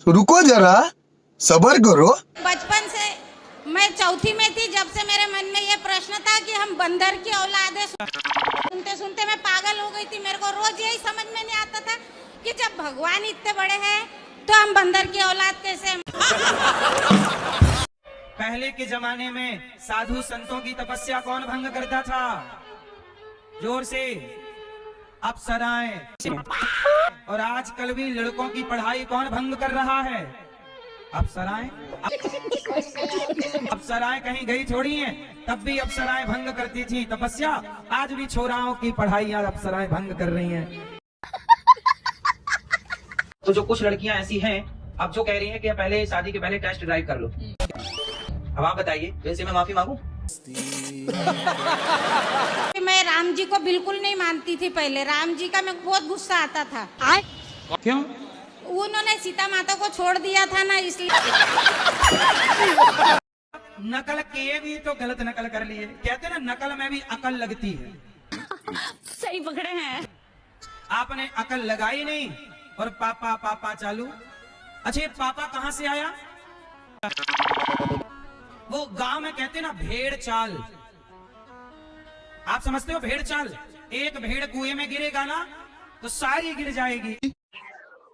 रुको जरा, सब्र करो। बचपन से मैं चौथी में थी जब से मेरे मन में ये प्रश्न था कि हम बंदर की औलाद है। सुनते सुनते मैं पागल हो गई थी। मेरे को रोज यही समझ में नहीं आता था कि जब भगवान इतने बड़े हैं तो हम बंदर की औलाद कैसे हैं? पहले के जमाने में साधु संतों की तपस्या कौन भंग करता था? जोर से, अप्सराएं। और आजकल भी लड़कों की पढ़ाई कौन भंग कर रहा है? अप्सराएं। अप्सराएं कहीं गई थोड़ी हैं, तब भी अप्सराएं भंग करती थी तपस्या। आज भी छोराओं की पढ़ाई अप्सराएं भंग कर रही हैं। तो जो कुछ लड़कियां ऐसी हैं अब जो कह रही हैं कि पहले शादी के पहले टेस्ट ड्राइव कर लो। अब आप बताइए, वैसे मैं माफी मांगू? मैं राम जी को बिल्कुल नहीं मानती थी पहले। राम जी का मेरे को बहुत गुस्सा आता था। क्यों? उन्होंने सीता माता को छोड़ दिया था ना, इसलिए। नकल किए भी तो गलत नकल कर लिए। कहते ना नकल में भी अकल लगती है। सही पकड़े हैं। आपने अकल लगाई नहीं और पापा पापा चालू। अच्छा, ये पापा कहां से आया? वो गांव में कहते ना भेड़ चाल। आप समझते हो भेड़ चाल? एक भेड़ कुएं में गिरेगा ना तो सारी गिर जाएगी।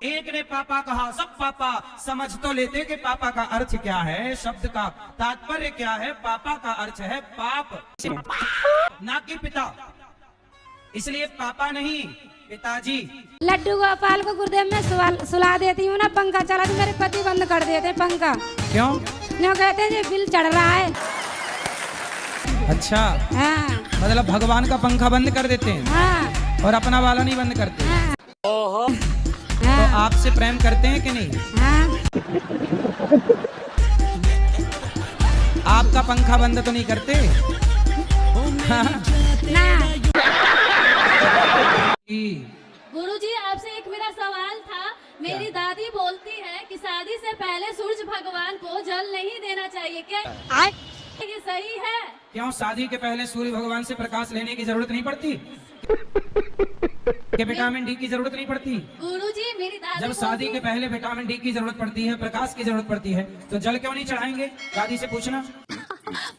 एक ने पापा कहा, सब पापा समझ तो लेते कि पापा का अर्थ क्या है, शब्द का तात्पर्य क्या है। पापा का अर्थ है पाप, ना कि पिता। इसलिए पापा नहीं, पिताजी। लड्डू गोपाल को गुरुदेव में सुला देती हूँ ना, पंखा चला तो मेरे पति बंद कर देते पंखा। क्यों? क्यों कहते हैं बिल चढ़ रहा है। अच्छा, हाँ। मतलब भगवान का पंखा बंद कर देते हैं। हाँ। और अपना वाला नहीं बंद करते। हाँ। तो आपसे प्रेम करते हैं कि नहीं? हाँ। आपका पंखा बंद तो नहीं करते? हाँ। ना। गुरुजी, आपसे एक मेरा सवाल था। मेरी दादी बोलती है कि शादी से पहले सूरज भगवान को जल नहीं देना चाहिए, क्या ये सही है? क्यों, शादी के पहले सूर्य भगवान से प्रकाश लेने की जरूरत नहीं पड़ती? कि विटामिन डी की जरूरत नहीं पड़ती? गुरुजी, मेरी दादी जब शादी के पहले विटामिन डी की जरूरत पड़ती है, प्रकाश की जरूरत पड़ती है, तो जल क्यों नहीं चढ़ाएंगे? दादी से पूछना।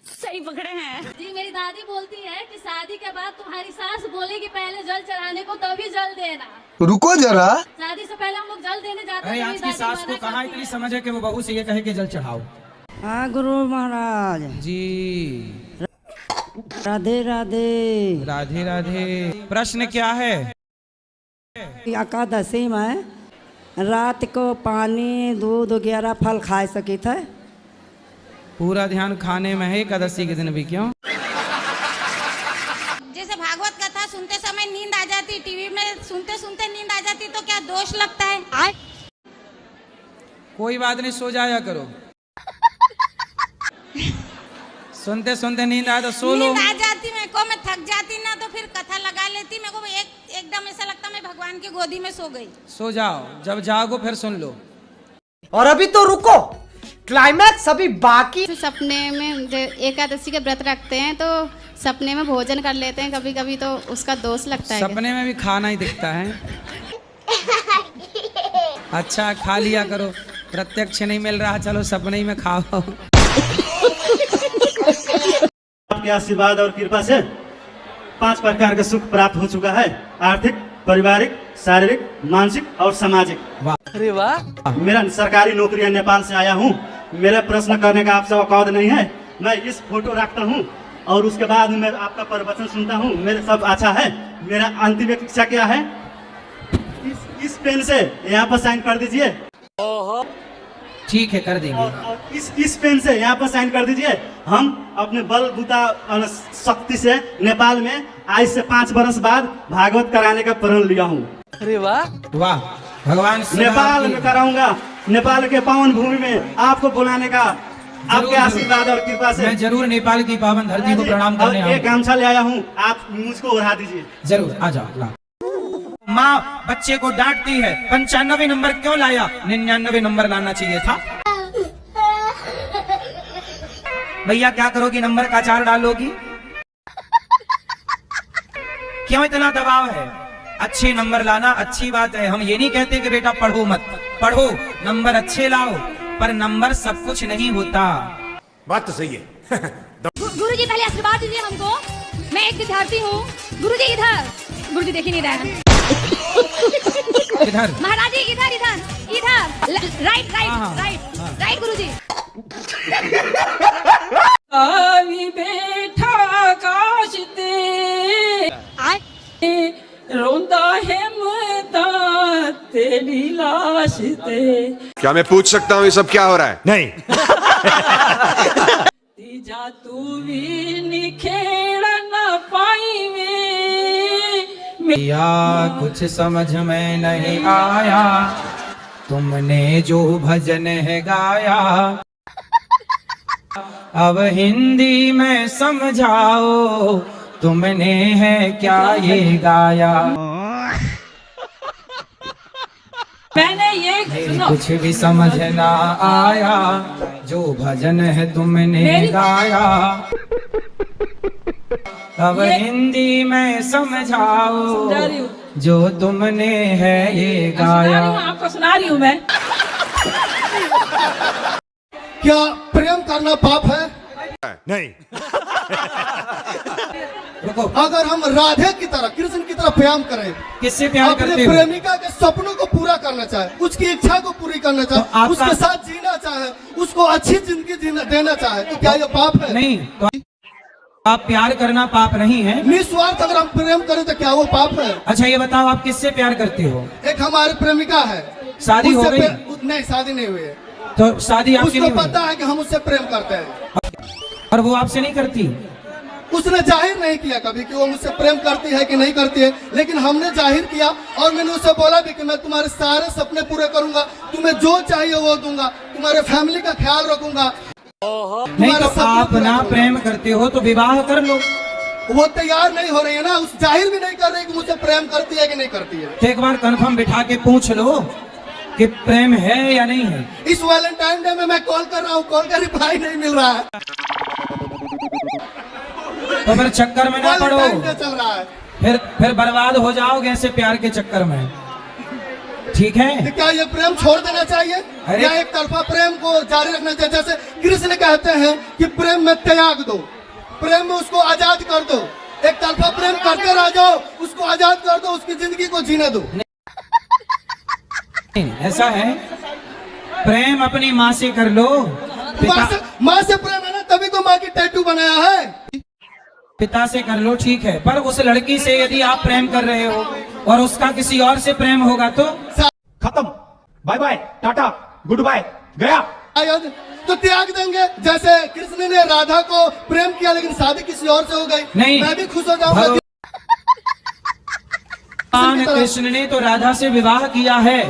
सही पकड़े हैं। जी, मेरी दादी बोलती है कि शादी के बाद तुम्हारी सास बोलेगी पहले जल चढ़ाने को, तभी जल देना। रुको जरा। शादी से पहले हम लोग जल देने जाते हैं। अरे आज की सास को कहाँ इतनी समझ है कि वो बहू से ये कहे कि जल चढ़ाओ। हाँ गुरु महाराज जी। राधे राधे। राधे राधे। प्रश्न क्या है? एकादशी में रात को पानी दूध वगैरह फल खा सके थे। पूरा ध्यान खाने में है एकादशी के दिन भी। क्यों? जैसे भागवत कथा सुनते समय नींद आ जाती, टीवी में सुनते सुनते नींद आ जाती, तो क्या दोष लगता है? कोई बात नहीं, सो जाया करो। सुनते सुनते नींद आए तो सो लो। नींद आ जाती मेरे को, मैं थक जाती ना तो फिर कथा लगा लेती। मेरे को एकदम ऐसा लगता मैं भगवान की गोदी में सो गई। सो जाओ, जब जागो फिर सुन लो। और अभी तो रुको, क्लाइमैक्स अभी बाकी। सपने में एकादशी के व्रत रखते हैं तो सपने में भोजन कर लेते हैं कभी कभी, तो उसका दोष लगता है। सपने में भी खाना ही दिखता है। अच्छा, खा लिया करो। प्रत्यक्ष नहीं मिल रहा, चलो सपने ही में खाओ। आपके आशीर्वाद और कृपा से 5 प्रकार का सुख प्राप्त हो चुका है। आर्थिक, पारिवारिक, शारीरिक, मानसिक और सामाजिक। अरे वाह। मेरा सरकारी नौकरी है, नेपाल से आया हूँ। मेरा प्रश्न करने का आपसे औकात नहीं है। मैं इस फोटो रखता हूँ और उसके बाद मैं आपका प्रवचन सुनता हूँ। मेरे सब अच्छा है। मेरा अंतिम इच्छा क्या है? इस पेन से यहाँ पर साइन कर दीजिए। ठीक है, कर देंगे। और इस पेन से यहाँ पर साइन कर दीजिए। हम अपने बल बूता शक्ति से नेपाल में आज से 5 वर्ष बाद भागवत कराने का प्रण लिया हूँ। अरे वाह। वाह, भगवान नेपाल में कराऊंगा। नेपाल के पावन भूमि में आपको बुलाने का आपके आशीर्वाद और कृपा से मैं जरूर नेपाल की पावन धरती को प्रणाम करने आऊंगा। एक गमछा ले आया हूँ, आप मुझको ओढ़ा दीजिए। जरूर, आ जाओ। ला। माँ बच्चे को डांटती है, 95 नंबर क्यों लाया? 99 नंबर लाना चाहिए था। भैया क्या करोगी? नंबर का 4 डालोगी? क्यों इतना दबाव है? अच्छे नंबर लाना अच्छी बात है, हम ये नहीं कहते कि बेटा पढ़ो मत, पढ़ो, नंबर अच्छे लाओ, पर नंबर सब कुछ नहीं होता। बात तो सही है। गुरुजी पहले आशीर्वाद दीजिए हमको, मैं एक विद्यार्थी हूँ। गुरुजी इधर, गुरुजी देख ही नहीं रहे हैं। इधर महाराज जी इधर इधर इधर, राइट राइट राइट राइट गुरुजी। आवी बैठा काश ते रोंदा है मता तेरी लाश ते क्या मैं पूछ सकता हूँ ये सब क्या हो रहा है? नहीं। तीजा तू भी निखेड़ न पाई में या कुछ समझ में नहीं आया, तुमने जो भजन है गाया, अब हिंदी में समझाओ, तुमने है क्या ये गाया। मैंने ये मेरी कुछ भी समझ ना आया, जो भजन है तुमने गाया, अब हिंदी में समझाओ, जो तुमने है ये गाया। आपको सुना रही हूँ मैं। क्या प्रेम करना पाप है? नहीं। रुको, अगर हम राधे की तरह, कृष्ण की तरह प्रेम करें, किससे प्यार अपने करते हो? प्रेमिका के सपनों को पूरा करना चाहे, उसकी इच्छा को पूरी करना तो चाहे, आपका- उसके साथ जीना चाहे, उसको अच्छी जिंदगी देना चाहे, तो क्या ये पाप है? नहीं, तो आप प्यार करना पाप नहीं है। निस्वार्थ अगर हम प्रेम करें तो क्या वो पाप है? अच्छा ये बताओ, आप किससे प्यार करते हो? एक हमारी प्रेमिका है, शादी हो उससे गई? नहीं, शादी नहीं हुई है। तो शादी आपकी उसको नहीं हुई? पता है कि हम उससे प्रेम करते हैं, और वो आपसे नहीं करती? उसने जाहिर नहीं किया कभी कि वो मुझसे प्रेम करती है कि नहीं करती है, लेकिन हमने जाहिर किया और मैंने उससे बोला भी कि मैं तुम्हारे सारे सपने पूरे करूंगा, तुम्हें जो चाहिए वो दूंगा, तुम्हारे फैमिली का ख्याल रखूंगा। नहीं, तो आप ना प्रेम करते हो तो विवाह कर लो। वो तैयार नहीं हो रही है ना, उस जाहिर भी नहीं कर रही कि मुझसे प्रेम करती है कि नहीं करती है। तो एक बार कंफर्म बिठा के पूछ लो कि प्रेम है या नहीं है। इस वैलेंटाइन डे में मैं कॉल कर रहा हूँ, कॉल का रिप्लाई नहीं मिल रहा है। तो फिर चक्कर में ना पड़ो, वैलेंटाइन डे चल रहा है, फिर बर्बाद हो जाओगे ऐसे प्यार के चक्कर में, ठीक है? तो क्या ये प्रेम छोड़ देना चाहिए अरे- या एक तरफा प्रेम को जारी रखना चाहिए? जैसे कृष्ण कहते हैं कि प्रेम में त्याग दो, प्रेम में उसको आजाद कर दो, एक तरफा प्रेम करते रह जाओ, उसको आजाद कर दो, उसकी जिंदगी को जीने दो। नहीं, ऐसा है, प्रेम अपनी माँ से कर लो। माँ से प्रेम है ना, तभी तो माँ की टैटू बनाया है। पिता से कर लो, ठीक है, पर उस लड़की से यदि आप प्रेम कर रहे हो और उसका किसी और से प्रेम होगा तो खत्म, bye bye, tata, good bye, गया। शायद तो त्याग देंगे, जैसे कृष्ण ने राधा को प्रेम किया लेकिन शादी किसी और से हो गई, नहीं, मैं भी खुश हो जाऊंगा। भगवान कृष्ण ने तो राधा से विवाह किया है,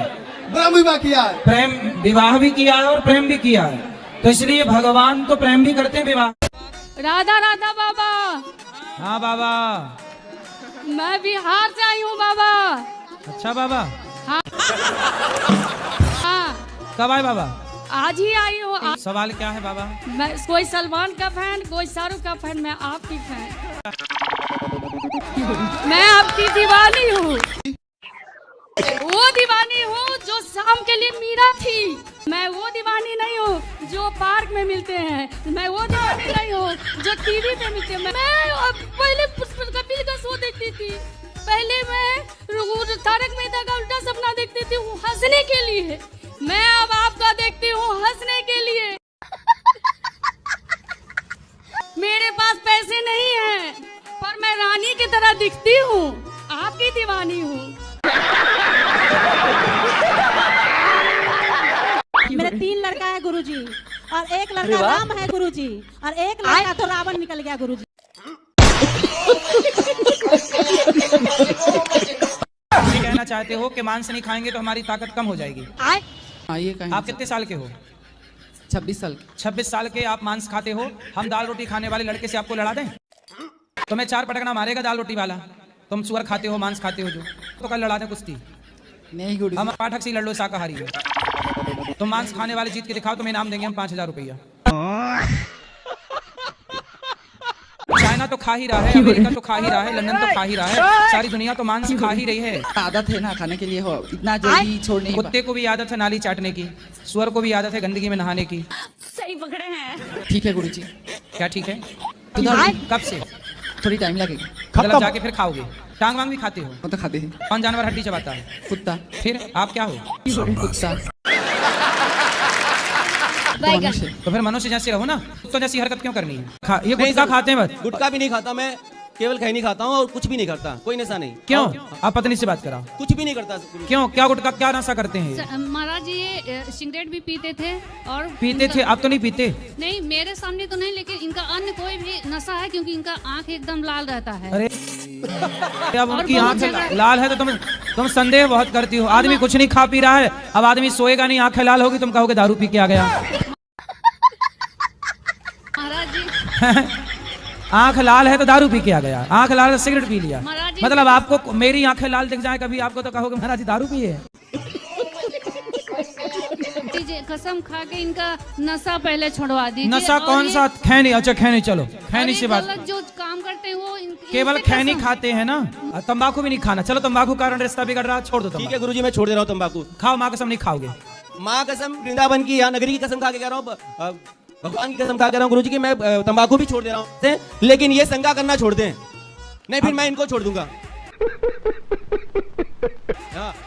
ब्रह्म विवाह किया है, प्रेम विवाह भी किया है और प्रेम भी किया है, तो इसलिए भगवान तो प्रेम भी करते हैं, विवाह। राधा राधा बाबा, हाँ बाबा। मैं बिहार से आई हूँ बाबा। अच्छा बाबा, हाँ कब आए बाबा? आज ही आई हूँ। सवाल क्या है बाबा? मैं कोई सलमान का फैन, कोई शाहरुख का फैन, मैं आपकी फैन, मैं आपकी दीवानी हूँ। वो दीवानी हूँ जो शाम के लिए मीरा थी, मैं वो दीवानी नहीं हूँ जो पार्क में मिलते हैं, मैं वो दीवानी नहीं हूँ जो टीवी पे मिलते हैं। मैं अब पहले कपिल का शो देखती थी, पहले मैं तारक मेहता का उल्टा सपना देखती थी हंसने के लिए, मैं अब आपका देखती हूँ हंसने के लिए। मेरे पास पैसे नहीं हैं, पर मैं रानी की तरह दिखती हूँ, आपकी दीवानी हूँ। मेरे 3 लड़का है गुरुजी, और एक लड़का राम है गुरुजी, और एक लड़का तो रावण निकल गया गुरुजी। कहना चाहते हो कि मांस नहीं खाएंगे तो हमारी ताकत कम हो जाएगी? आप कितने साल के हो? 26 साल की। 26 साल के आप मांस खाते हो, हम दाल रोटी खाने वाले लड़के से आपको लड़ा दें? तुम्हें 4 पटकना मारेगा दाल रोटी वाला, तुम सुअर खाते हो, मांस खाते हो जो, तो कल लड़ा दें कुश्ती। नहीं गुरु, हम पाठक से लड़ लो, शाकाहारी हो, तुम मांस खाने वाले जीत के दिखाओ, तुम्हें इनाम देंगे हम 5000 रुपया। चाइना तो खा ही रहा है, अमेरिका तो खा ही रहा है, लंदन तो खा ही रहा है, सारी दुनिया तो मांस खा ही रही है। आदत है ना खाने के लिए, हो इतना जल्दी छोड़ नहीं। कुत्ते को भी आदत है नाली चाटने की, सुअर को भी आदत है गंदगी में नहाने की। सही पकड़े हैं। ठीक है गुरुजी। क्या ठीक है? सुधर कब से? थोड़ी टाइम लगेगा। मतलब जाके फिर खाओगे? टांग वांग भी खाते हो? वो तो खाते हैं। कौन जानवर हड्डी चबाता है? कुत्ता। फिर आप क्या हो? कुत्ता। तो फिर मनुष्य जैसे रहो ना, तो जैसी हरकत क्यों करनी है? ये गुटखा खाते हैं बस? गुटखा भी नहीं खाता मैं, केवल खैनी खाता हूँ और कुछ भी नहीं करता, कोई नशा नहीं। क्यों? आप पत्नी से बात कराओ। कुछ भी नहीं करता। क्यों? क्या गुटखा क्या नशा करते हैं? महाराज जी ये सिगरेट भी पीते थे और पीते थे, अब तो नहीं पीते? नहीं, मेरे सामने तो नहीं, लेकिन इनका अन्य कोई भी नशा है क्योंकि इनका आंख एकदम लाल रहता है। अरे अब उनकी आंख लाल है तो तुम संदेह बहुत करती हो। आदमी कुछ नहीं खा पी रहा है, अब आदमी सोएगा नहीं, आंखें लाल होगी, तुम कहोगे दारू पी के आ गया। महाराज जी आंख लाल है तो दारू पी के आ गया, आंख लाल है तो सिगरेट पी लिया। मतलब आपको मेरी आंखें लाल दिख जाए कभी आपको तो कहोगे महाराज जी दारू पिए। कसम खा के इनका नशा पहले छुड़वा दीजिए। नशा कौन सा? खैनी। अच्छा खैनी, चलो खैनी से बात। जो काम करते हैं वो केवल खैनी खाते हैं ना, तंबाकू भी नहीं खाना। चलो तंबाकू कारण रिश्ता बिगड़ रहा, छोड़ दो। ठीक है गुरुजी, मैं छोड़ दे रहा हूँ तंबाकू। खाओ, माँ कसम नहीं खाओगे। माँ कसम, वृंदावन की या नगरी की कसम खा के कह रहा हूँ, भगवान की कसम खा के कह रहा हूँ गुरुजी की मैं तंबाकू भी छोड़ दे रहा हूँ, लेकिन ये शंका करना छोड़ दें, नहीं फिर मैं इनको छोड़ दूंगा।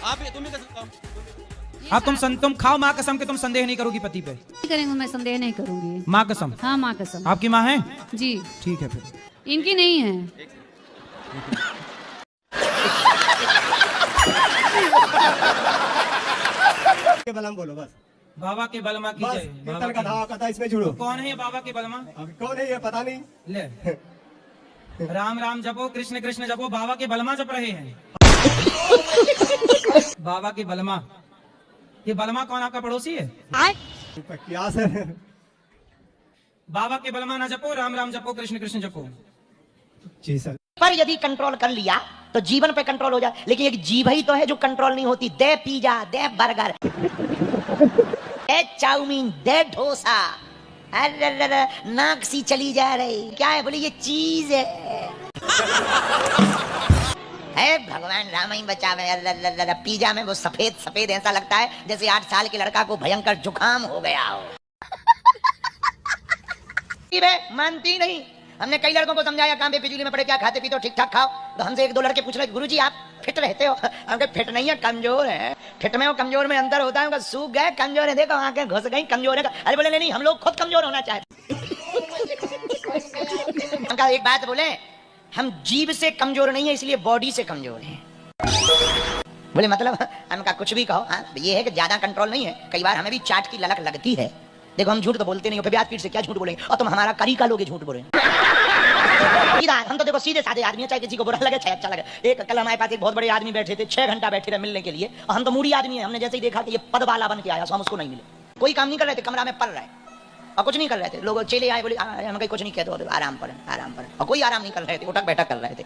आप तुम भी कसम खाओ। अब तुम खाओ माँ कसम के, तुम संदेह नहीं करोगी पति पे? करेंगे, मैं संदेह नहीं करूंगी। माँ कसम? हाँ माँ कसम। आपकी माँ है? जी ठीक है, फिर इनकी नहीं है। के बलम बोलो बस। बाबा के बलमा की जय। कीर्तन का धावा कथा इसमें जुड़ो। कौन है बाबा के बलमा? कौन है ये पता नहीं। ले राम राम जपो, कृष्ण कृष्ण जपो, बाबा के बलमा जप रहे हैं। बाबा के बलमा, ये बलमा कौन आपका पड़ोसी है? क्या सर? बाबा के बलमा ना जपो, राम राम जपो, कृष्ण कृष्ण जपो। जी सर। पर यदि कंट्रोल कर लिया तो जीवन पे कंट्रोल हो जाए, लेकिन एक जीभ ही तो है जो कंट्रोल नहीं होती। दे पिज्जा, दे बर्गर, दे चाउमीन, दे डोसा, अरे नाक सी चली जा रही। क्या है? बोले ये चीज है भगवान राम ही बचावे। पिज्जा में वो सफेद सफेद ऐसा लगता है जैसे 8 साल के लड़का को भयंकर जुकाम हो गया हो। मानती नहीं। हमने कई लड़कों को समझाया, काम पे बिजली में पड़े, क्या खाते पीते हो, ठीक ठाक खाओ। तो हमसे 1-2 लड़के पूछ रहे, गुरुजी आप फिट रहते हो? हम कहे फिट नहीं है, कमजोर है। फिट में और कमजोर में अंतर होता है। सूख गए, कमजोर है, देखो आंखें घुस गई, कमजोर है। अरे बोले नहीं, हम लोग खुद कमजोर होना चाहते। हम एक बात बोले, हम जीभ से कमजोर नहीं है, इसलिए बॉडी से कमजोर है। बोले मतलब? हमका कुछ भी कहो, ये है कि ज्यादा कंट्रोल नहीं है। कई बार हमें भी चाट की ललक लगती है। देखो हम झूठ तो बोलते नहीं हो, फिर ब्याज पीठ से क्या झूठ बोलेंगे? और तुम हमारा तरीका लोगे झूठ बोले। हम तो देखो सीधे साधे आदमी है, चाहे किसी को बुरा लगे चाहे अच्छा लगे। एक कल हमारे पास एक बहुत बड़े आदमी बैठे थे, 6 घंटा बैठे थे मिलने के लिए, और हम तो मूडी आदमी है। हमने जैसे ही देखा कि ये पद वाला बन के आया, हम उसको नहीं मिले। कोई काम नहीं कर रहे थे, कमरा में पढ़ रहे और कुछ नहीं कर रहे थे। लोग चले आए, बोले हम कहीं कुछ नहीं कहते हो, आराम पड़े आराम पड़े, और कोई आराम नहीं कर रहे थे, उठक बैठक कर रहे थे।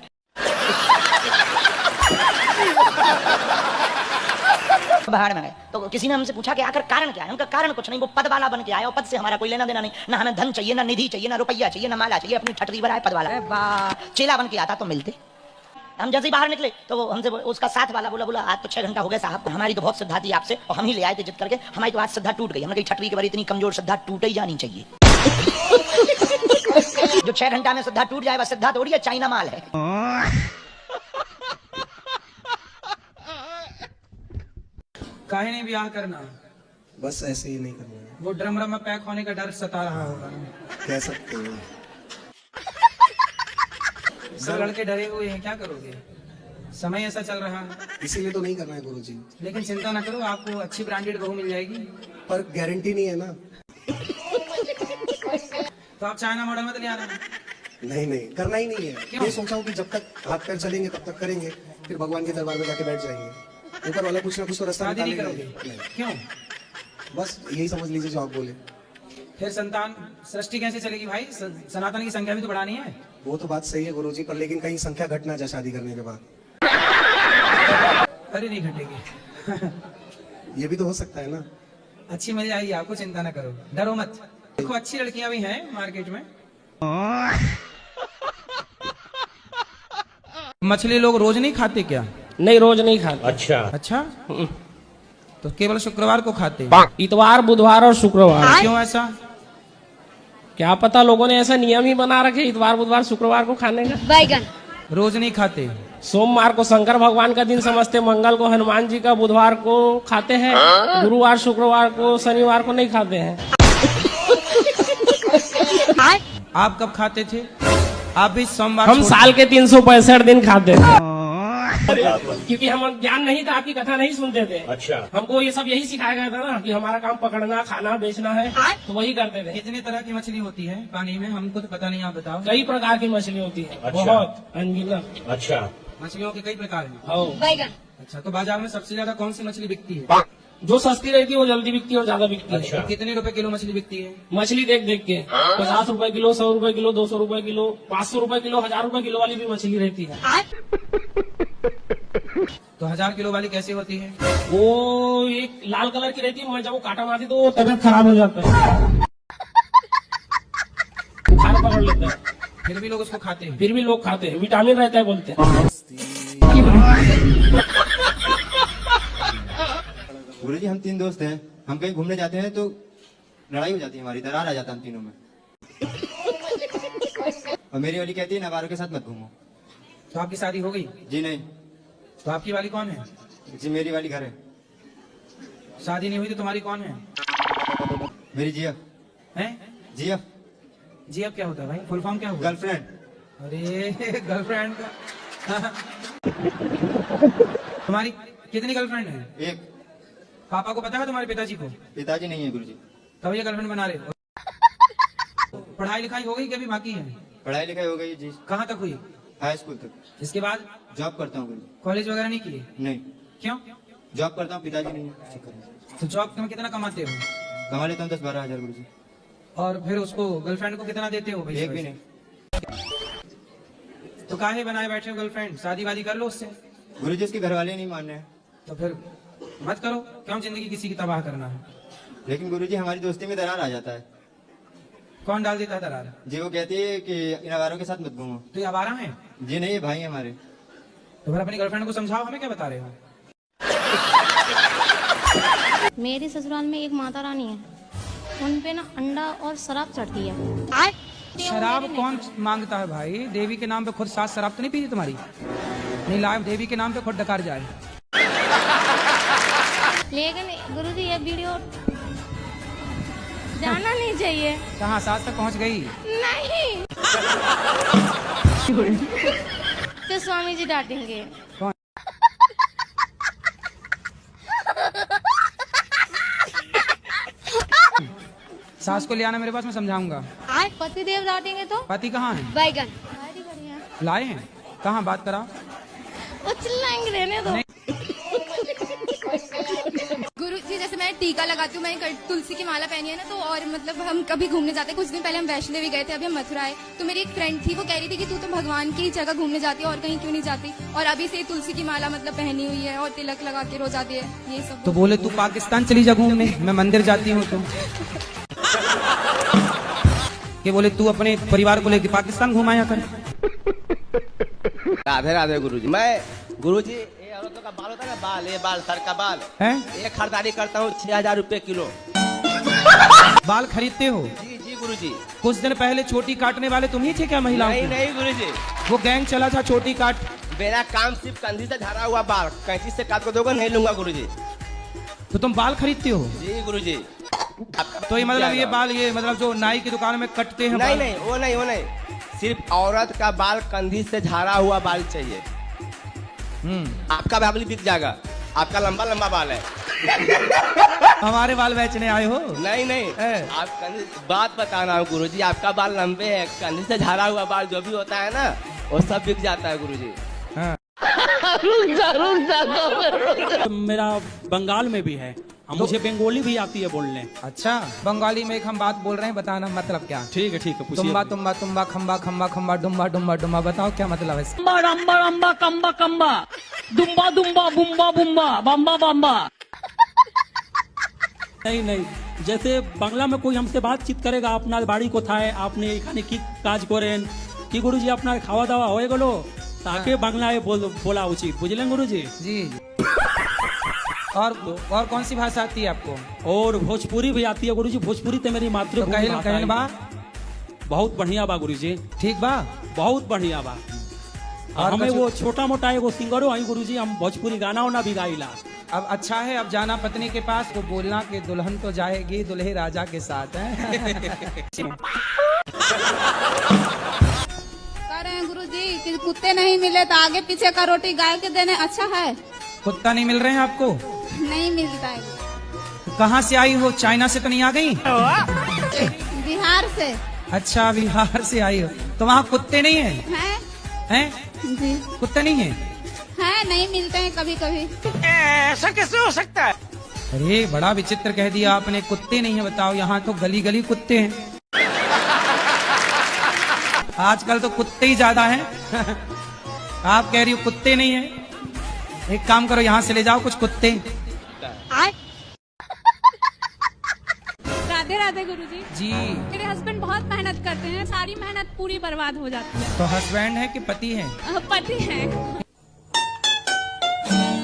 बाहर में गए तो किसी ने हमसे पूछा कि आखिर कारण क्या है? उनका कारण कुछ नहीं, वो पद वाला बन के आया और पद से हमारा कोई लेना देना नहीं। ना हमें धन चाहिए, ना निधि चाहिए, ना रुपया चाहिए, ना माला चाहिए, अपनी ठटरी बनाए पद वाला। चेला बन के आता तो मिलते। हम जैसे ही बाहर निकले तो वो हमसे, उसका साथ वाला बोला आज तो 6 घंटा हो गया साहब, हमारी तो बहुत श्रद्धा थी आपसे और हम ही ले आए थे जिद करके, हमारी तो आज श्रद्धा टूट गई। हमने कही ठटरी के बारे इतनी कमजोर श्रद्धा टूट ही जानी चाहिए। जो 6 घंटा में श्रद्धा टूट जाए वह श्रद्धा थोड़ी है, चाइना माल है। काहे नहीं ब्याह करना? बस ऐसे ही नहीं करना है। वो ड्रम में पैक होने का डर सता रहा होगा। कह सकते हो। 2 लड़के डरे हुए हैं, क्या करोगे? समय ऐसा चल रहा है, इसीलिए तो नहीं करना है गुरुजी। लेकिन चिंता ना करो, आपको अच्छी ब्रांडेड बहू मिल जाएगी। पर गारंटी नहीं है ना। तो आप चाइना मॉडल मत ले आना। नहीं करना ही नहीं है। ये सोचा हूँ कि जब तक हाथ पैर चलेंगे तब तक करेंगे, फिर भगवान के दरबार में जाके बैठ जाएंगे। ऊपर वाला कुछ ना कुछ तो रास्ता शादी नहीं निकालेगा। करोगे? क्यों? बस यही समझ लीजिए जो आप बोले। फिर संतान सृष्टि कैसे चलेगी भाई? सनातन की संख्या भी तो बढ़ानी है। वो तो बात सही है गुरुजी, पर लेकिन कहीं संख्या घट ना जाए शादी करने के बाद। अरे नहीं घटेगी। ये भी तो हो सकता है ना। अच्छी मिल जाएगी आपको, चिंता ना करो, डरो मत। देखो अच्छी लड़कियां भी हैं मार्केट में। मछली लोग रोज नहीं खाते क्या? नहीं, रोज नहीं खाते। अच्छा, तो केवल शुक्रवार को खाते? इतवार, बुधवार और शुक्रवार। क्यों ऐसा? क्या पता, लोगों ने ऐसा नियम ही बना रखे इतवार, बुधवार, शुक्रवार को खाने का। बैगन रोज नहीं खाते? सोमवार को शंकर भगवान का दिन समझते, मंगल को हनुमान जी का, बुधवार को खाते हैं, गुरुवार शुक्रवार को, शनिवार को नहीं खाते हैं। आप कब खाते थे? आप भी सोमवार? हम साल के 365 दिन खाते थे। क्योंकि हम ज्ञान नहीं था, आपकी कथा नहीं सुनते थे। अच्छा, हमको ये सब यही सिखाया गया था ना कि हमारा काम पकड़ना, खाना, बेचना है, तो वही करते थे। कितने तरह की मछली होती है पानी में? हमको तो पता नहीं, आप बताओ। कई प्रकार की मछली होती है, बहुत अनगिनत। अच्छा, मछलियों के कई प्रकार हैं। बैगन। अच्छा, तो बाजार में सबसे ज्यादा कौन सी मछली बिकती है? जो सस्ती रहती है वो जल्दी बिकती है और ज्यादा बिकती है। तो कितने रुपए किलो मछली बिकती है? मछली देख देख के 50 रुपए किलो, 100 रुपए किलो, 200 रुपए किलो, 500 रुपए किलो, 1000 रुपए किलो वाली भी मछली रहती है। तो 1000 किलो वाली कैसी होती है? वो एक लाल कलर की रहती है, मैं जब वो काटा मारती तो वो तबियत खराब हो जाता है, बुखार पकड़ लेता है। फिर भी लोग उसको खाते हैं? फिर भी लोग खाते हैं, विटामिन रहता है बोलते हैं। गुरुजी, हम 3 दोस्त हैं, हम कहीं घूमने जाते हैं तो लड़ाई हो जाती है, हमारी दरार आ जाता है हम तीनों में। और मेरी वाली कहती है नवारों के साथ मत घूमो। तो आपकी शादी हो गई? जी नहीं। तो आपकी वाली कौन है? जी मेरी वाली घर है। शादी नहीं हुई तो तुम्हारी कौन है? मेरी जीएफ है। जीएफ। जीएफ क्या होता है भाई? फुल फॉर्म क्या होता है? गर्लफ्रेंड। अरे गर्लफ्रेंड का। तुम्हारी कितनी गर्लफ्रेंड है? एक। पापा को पता है तुम्हारे पिताजी को? पिताजी नहीं है गुरुजी। तब ये गर्लफ्रेंड बना रहे हो। पढ़ाई लिखाई हो गई कि अभी बाकी है? पढ़ाई लिखाई हो गई जी। कहाँ तक हुई? हाई स्कूल तक। इसके बाद? जॉब करता हूँ गुरुजी। कॉलेज वगैरह नहीं किए? नहीं। क्यों? जॉब करता हूँ, पिताजी नहीं है। तो जॉब में कितना कमाते हो? कमा लेता हूँ 10-12 हजार गुरुजी। और फिर उसको गर्लफ्रेंड को कितना देते हो? एक भी नहीं। तो काहे बनाए बैठे हो गर्लफ्रेंड? शादी वादी कर लो उससे। गुरुजी उसके घर वाले नहीं मान रहे हैं। तो फिर मत करो, क्यों जिंदगी किसी की तबाह करना है? लेकिन गुरुजी हमारी दोस्ती में दरार आ जाता है। कौन डाल देता है दरार? जी वो कहती है कि इन आवारों के साथ मत घूमो। तो ये आवारा है? जी नहीं, ये भाई हमारे। तो फिर अपनी गर्लफ्रेंड को समझाओ, हमें क्या बता रहे हो? मेरे ससुराल में एक माता रानी है, उन पे ना अंडा और शराब चढ़ती है। शराब कौन मांगता है भाई? देवी के नाम पे खुद सास शराब तो नहीं पीती तुम्हारी? नहीं लाइव देवी के नाम पे खुद डकार जाए। लेकिन गुरुजी ये वीडियो जाना नहीं चाहिए। कहाँ सास तक पहुँच गई? नहीं। तो स्वामी जी डांटेंगे। कौन? सास को ले आना मेरे पास, मैं समझाऊंगा। पति देव डांटेंगे तो? पति कहाँ है? बैगन। लाए हैं? कहाँ? बात कराओ। वो चिल्लाएंगे, रहने दो। गुरुजी, जैसे मैं टीका लगाती हूँ, मैंने तुलसी की माला पहनी है ना, तो और मतलब हम कभी घूमने जाते हैं। कुछ दिन पहले हम वैष्णो देवी गए थे, अभी हम मथुरा आए, तो मेरी एक फ्रेंड थी, वो कह रही थी कि तू तो भगवान की जगह घूमने जाती है और कहीं क्यों नहीं जाती, और अभी से तुलसी की माला मतलब पहनी हुई है और तिलक लगा के रोज आती है, ये सब। तो बोले तू पाकिस्तान चली जा घूमने, मैं मंदिर जाती हूँ। तो कि बोले तू अपने परिवार को लेकर पाकिस्तान घुमाया कर। राधे राधे गुरुजी। मैं गुरुजी ये औरतों का बाल होता है ना, बाल, ये बाल, सर का बाल है, ये खरीदारी करता हूँ 6000 रुपए किलो। बाल खरीदते हो? जी जी गुरुजी। कुछ दिन पहले छोटी काटने वाले तुम ही थे क्या महिलाओं? नहीं नहीं गुरुजी, वो गैंग चला था छोटी काट। मेरा काम सिर्फ कंधी से झड़ा हुआ बाल, कैंची से काट को दोगे नहीं लूंगा गुरुजी। तो तुम बाल खरीदते हो? जी गुरुजी। तो ये मतलब ये बाल, ये मतलब जो नाई की दुकान में कटते हैं? नहीं नहीं, वो नहीं, वो नहीं, सिर्फ औरत का बाल कंधी से झाड़ा हुआ बाल चाहिए। आपका बाल बिक जाएगा, आपका लंबा लंबा बाल है। हमारे बाल बेचने आए हो? नहीं नहीं, आप कंधी, बात बताना हूँ गुरुजी, आपका बाल लंबे है, कंधी से झाड़ा हुआ बाल जो भी होता है ना, वो सब बिक जाता है गुरुजी। मेरा बंगाल में भी है, मुझे बंगाली भी आती है बोलने। अच्छा, बंगाली में एक हम बात बोल रहे हैं, बताना मतलब क्या? ठीक है पूछिए। तुम्बा तुम्बा तुम्बा खम्बा खम्बा खम्बा डुम्बा डुम्बा डुम्बा, बताओ क्या मतलब है? रंबा रंबा कम्बा कम्बा, दुम्बा दुम्बा बुम्बा बुम्बा, बम्बा बम्बा। नहीं, जैसे बांग्ला में कोई हमसे बातचीत करेगा, अपना बाड़ी को थाए, आपने एखाने की काज करें कि गुरुजी আপনার খাওয়া দাওয়া হয়ে গেল, ताके बांग्ला ये बोला उचित बुझलें गुरुजी। जी और कौन सी भाषा आती है आपको? और भोजपुरी भी आती है गुरुजी। भोजपुरी तो मेरी मातृभूमि भाषा कहन है। बा बहुत बढ़िया बा गुरुजी। ठीक बा, बहुत बढ़िया बा। और हमें कछु- वो छोटा मोटा एगो सिंगरो आई गुरुजी, हम भोजपुरी गाना वाना भी गाइला। अब अच्छा है, अब जाना पत्नी के पास वो बोलना कि दुल्हन तो जाएगी दुल्हे राजा के साथ है। कह रहे हैं गुरुजी कि कुत्ते नहीं मिले तो आगे पीछे का रोटी गाय के देने अच्छा है। कुत्ता नहीं मिल रहे हैं आपको? नहीं मिलता है। कहाँ से आई हो? चाइना से तो नहीं आ गई? बिहार से। अच्छा बिहार से आई हो तो वहाँ कुत्ते नहीं है? हैं? जी कुत्ते नहीं है? नहीं मिलते हैं कभी कभी। ऐसा कैसे हो सकता है? अरे बड़ा विचित्र कह दिया आपने, कुत्ते नहीं है। बताओ, यहाँ तो गली गली कुत्ते हैं। आजकल तो कुत्ते ही ज्यादा हैं। आप कह रही हो कुत्ते नहीं है? एक काम करो, यहाँ से ले जाओ कुछ कुत्ते। राधे राधे गुरुजी। जी मेरे हस्बैंड बहुत मेहनत करते हैं, सारी मेहनत पूरी बर्बाद हो जाती है। तो हस्बैंड है कि पति है? पति है।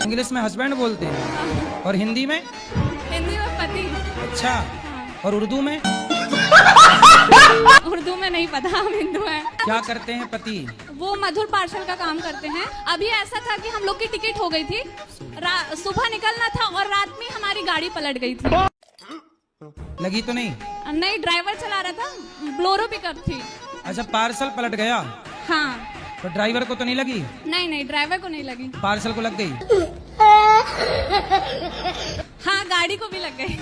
इंग्लिश में हस्बैंड बोलते हैं और हिंदी में? हिंदी में पति। अच्छा, और उर्दू में? उर्दू में नहीं पता, हम हिंदू हैं। क्या करते हैं पति? वो मधुर पार्सल का काम करते हैं। अभी ऐसा था कि हम लोग की टिकट हो गई थी, सुबह निकलना था और रात में हमारी गाड़ी पलट गई थी। लगी तो नहीं? नहीं, ड्राइवर चला रहा था, ब्लोरो पिकअप थी। अच्छा, पार्सल पलट गया? हाँ। तो ड्राइवर को तो नहीं लगी? नहीं, ड्राइवर को नहीं लगी। पार्सल को लग गई? हाँ, गाड़ी को भी लग गई।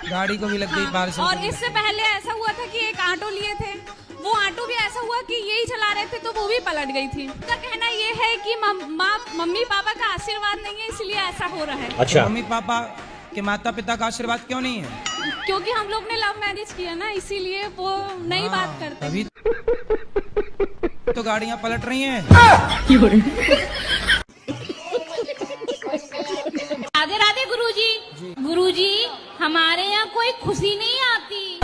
गाड़ी को भी लग गई, पार्सल और को भी। इससे पहले ऐसा हुआ था कि एक ऑटो लिए थे, वो ऑटो भी ऐसा हुआ कि यही चला रहे थे तो वो भी पलट गई थी। उनका कहना ये है कि मम्मी पापा का आशीर्वाद नहीं है, इसलिए ऐसा हो रहा है। अच्छा, मम्मी पापा के माता पिता का आशीर्वाद क्यों नहीं है? क्योंकि हम लोग ने लव मैरिज किया ना, इसीलिए वो नहीं बात करते। अभी तो गाड़ियाँ पलट रही हैं। राधे राधे गुरुजी। गुरुजी, हमारे यहाँ कोई खुशी नहीं आती।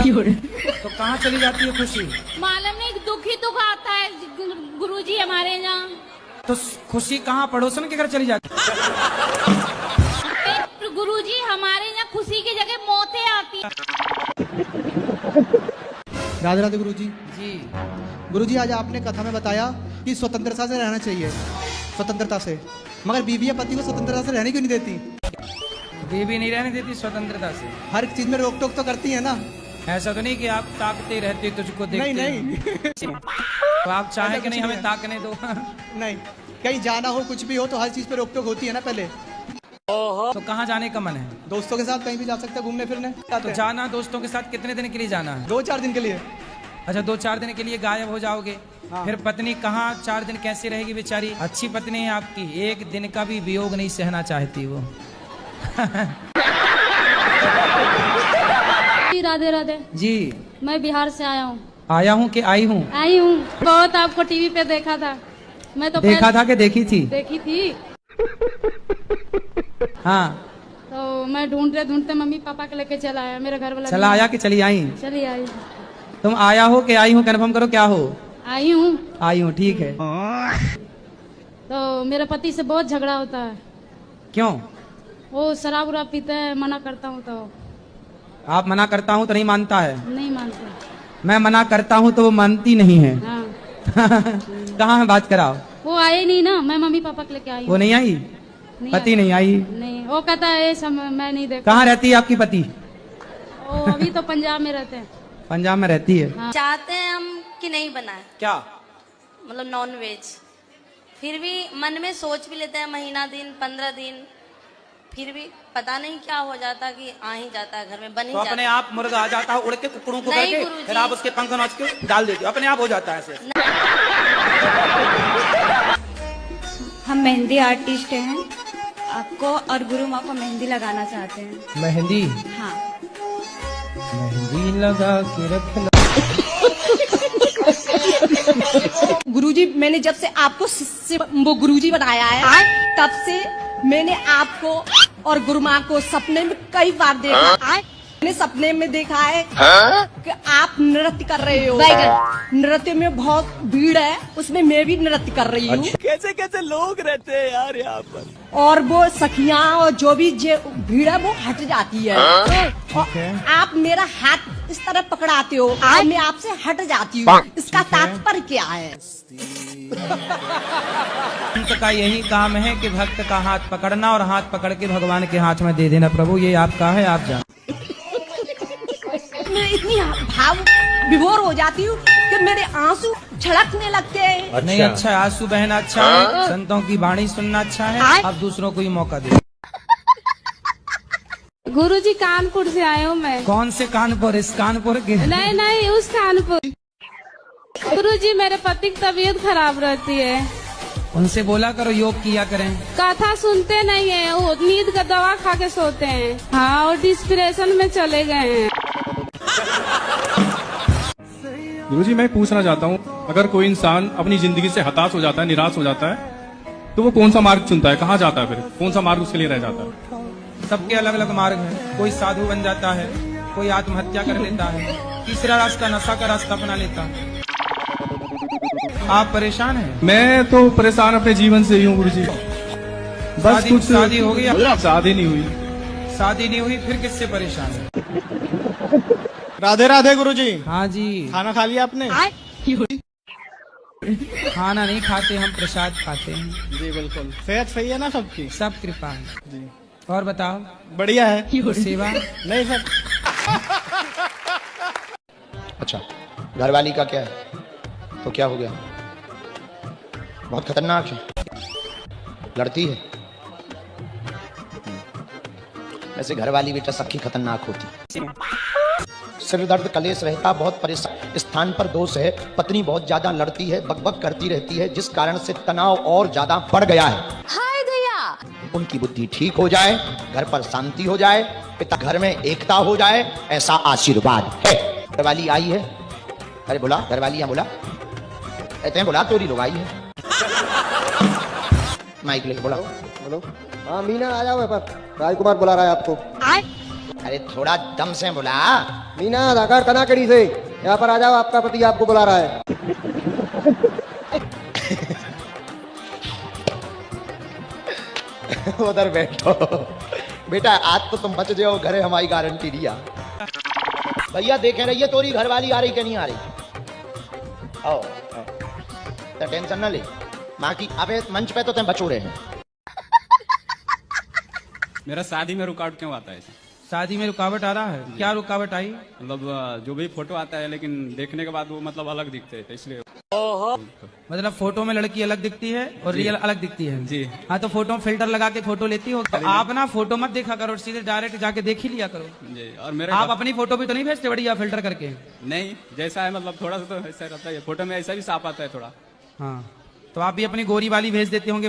तो कहाँ चली जाती है खुशी? मालूम नहीं, दुख ही दुख आता है गुरुजी हमारे यहाँ। तो खुशी कहाँ, पड़ोसन के घर चली जाती है? गुरुजी, हमारे यहाँ खुशी की जगह मौतें आती। राधे राधे गुरुजी। जी गुरुजी, आज आपने कथा में बताया कि स्वतंत्रता से रहना चाहिए, स्वतंत्रता से, मगर बीवी या पति को स्वतंत्रता से रहने क्यों नहीं देती? बीवी नहीं रहने देती स्वतंत्रता से? हर चीज में रोक टोक तो करती है ना। ऐसा तो नहीं कि आप ताकते रहते तुझको देखते? नहीं। तो आप चाहे कि नहीं हमें ताकने दो? नहीं, कहीं जाना हो कुछ भी हो तो हर चीज पे रोक टोक होती है ना पहले। तो कहाँ जाने का मन है? दोस्तों के साथ कहीं भी जा सकते हैं घूमने फिरने। तो जाना दोस्तों के साथ कितने दिन के लिए जाना है? 2-4 दिन के लिए। अच्छा, 2-4 दिन के लिए गायब हो जाओगे? हाँ। फिर पत्नी कहाँ 4 दिन कैसे रहेगी बेचारी? अच्छी पत्नी है आपकी, एक दिन का भी वियोग नहीं सहना चाहती वो। राधे राधे जी, मैं बिहार से आया हूँ। आया हूँ कि आई हूँ? आई हूँ। बहुत आपको टीवी पे देखा था, मैं तो देखा था कि देखी थी? देखी थी। हाँ, तो मैं ढूंढते मम्मी पापा के लेके चला आया, मेरे घर वाला चला आया कि चली आई? चली आई। तुम आया हो कि आई हूँ, कन्फर्म करो क्या हो? आई हूँ। आई हूँ, ठीक है। तो मेरे पति से बहुत झगड़ा होता है। क्यों? वो शराब उराब पीते हैं, मना करता हूँ तो आप मना करता हूँ तो नहीं मानता है? नहीं मानते। मैं मना करता हूँ तो वो मानती नहीं है। हाँ। कहाँ है, बात कराओ। वो आए नहीं ना, मैं मम्मी पापा के लेके आई। वो नहीं आई? पति नहीं आई? नहीं, वो कहता है मैं नहीं देखा। कहाँ रहती है आपकी पति? वो अभी तो पंजाब में रहते हैं। पंजाब में रहती है। हाँ। चाहते हैं हम कि नहीं बनाए, क्या मतलब नॉन वेज, फिर भी मन में सोच भी लेते हैं महीना दिन 15 दिन, फिर भी पता नहीं क्या हो जाता कि आ ही जाता है घर में, बन ही तो अपने जाता आप मुर्गा आ जाता है उड़ के कुकड़ों को नहीं करके, गुरुजी। फिर आप उसके पंख नोच के डाल देते हो, अपने आप हो जाता है ऐसे। हम मेहंदी आर्टिस्ट हैं, आपको और गुरु माँ को मेहंदी लगाना चाहते हैं। मेहंदी? हाँ। मेहंदी लगा के रखना। गुरुजी, मैंने जब से आपको वो गुरुजी बनाया है, तब से मैंने आपको और गुरु माँ को सपने में कई बार देखा। मैंने सपने में देखा है कि आप नृत्य कर रहे हो। नृत्य में बहुत भीड़ है, उसमें मैं भी नृत्य कर रही हूँ। कैसे कैसे लोग रहते हैं यार यहाँ पर। और वो सखियाँ और जो भी भीड़ है वो हट जाती है। और आप मेरा हाथ इस तरह पकड़ाते हो और मैं आपसे हट जाती हूँ, इसका तात्पर्य क्या है? संत का यही काम है कि भक्त का हाथ पकड़ना और हाथ पकड़ के भगवान के हाथ में दे देना, प्रभु ये आपका है, आप जान। मैं इतनी भाव विभोर हो जाती हूँ कि मेरे आंसू छलकने लगते हैं। नहीं अच्छा है, आंसू बहना अच्छा है, संतों की वाणी सुनना अच्छा है, आप दूसरों को ही मौका दे। गुरुजी कानपुर से आए हूँ मैं। कौन से कानपुर? इस कानपुर के? नहीं नहीं, उस कानपुर। गुरुजी मेरे पति की तबीयत खराब रहती है। उनसे बोला करो योग किया करें। कथा सुनते नहीं है, वो नींद का दवा खा के सोते हैं। हाँ, और डिस्प्रेशन में चले गए हैं। गुरुजी मैं पूछना चाहता हूँ, अगर कोई इंसान अपनी जिंदगी से हताश हो जाता है, निराश हो जाता है, तो वो कौन सा मार्ग चुनता है, कहाँ जाता है, फिर कौन सा मार्ग उसके लिए रह जाता है? सबके अलग अलग मार्ग हैं। कोई साधु बन जाता है, कोई आत्महत्या कर लेता है, तीसरा रास्ता नशा का रास्ता अपना लेता है। आप परेशान हैं? मैं तो परेशान अपने जीवन से ही हूँ गुरुजी। बस कुछ शादी हो गई? शादी नहीं हुई। शादी नहीं हुई, फिर किससे परेशान है? राधे राधे गुरुजी। हाँ जी। खाना खा लिया आपने? खाना नहीं खाते हम, प्रसाद खाते हैं। जी बिल्कुल। सेहत सही है ना सबकी? सब कृपा है जी। और बताओ? बढ़िया है। सेवा नहीं सर। अच्छा, घरवाली का क्या है? तो क्या हो गया? बहुत खतरनाक है, लड़ती है। वैसे घरवाली बेटा सबकी खतरनाक होती। सिर दर्द कलेश रहता, बहुत परेशान, स्थान पर दोष है, पत्नी बहुत ज्यादा लड़ती है, बकबक करती रहती है, जिस कारण से तनाव और ज्यादा बढ़ गया है। हाय भैया, उनकी बुद्धि ठीक हो जाए, घर पर शांति हो जाए, पिता घर में एकता हो जाए, ऐसा आशीर्वाद है। घरवाली आई है, अरे बोला घरवाली, यहाँ बोला, कहते हैं बोला तोरी लोग आई है। माइक लेके बोला। बोलो। हाँ मीना आ जाओ, पर राजकुमार बुला रहा है आपको। अरे थोड़ा दम से बोला। मीना आधार कार्ड कनाकड़ी से यहाँ पर आ जाओ, आपका पति आपको बुला रहा है। उधर बैठो बेटा, आज तो तुम बच जाओ, घरे हमारी गारंटी दिया। भैया देखे रहिए तोरी घरवाली आ रही कि नहीं आ रही। आओ, तो टेंशन न ले, माँ की अबे मंच पे तो तुम बचोड़े हैं। मेरा शादी में रुकावट क्यों आता है? शादी में रुकावट आ रहा है? क्या रुकावट आई? मतलब जो भी फोटो आता है, लेकिन देखने के बाद वो मतलब अलग दिखते हैं, इसलिए। मतलब फोटो में लड़की अलग दिखती है और रियल अलग दिखती है जी। हाँ, तो फोटो में फिल्टर लगा के फोटो लेती हो तो आप ना फोटो मत देखा करो, सीधे डायरेक्ट जाके देख ही लिया करो जी। और मेरा आप अपनी फोटो भी तो नहीं भेजते बढ़िया फिल्टर करके? नहीं, जैसा है मतलब थोड़ा सा तो ऐसा रहता है, फोटो में ऐसा भी साफ आता है थोड़ा। हाँ, तो आप भी अपनी गोरी वाली भेज देते होंगे।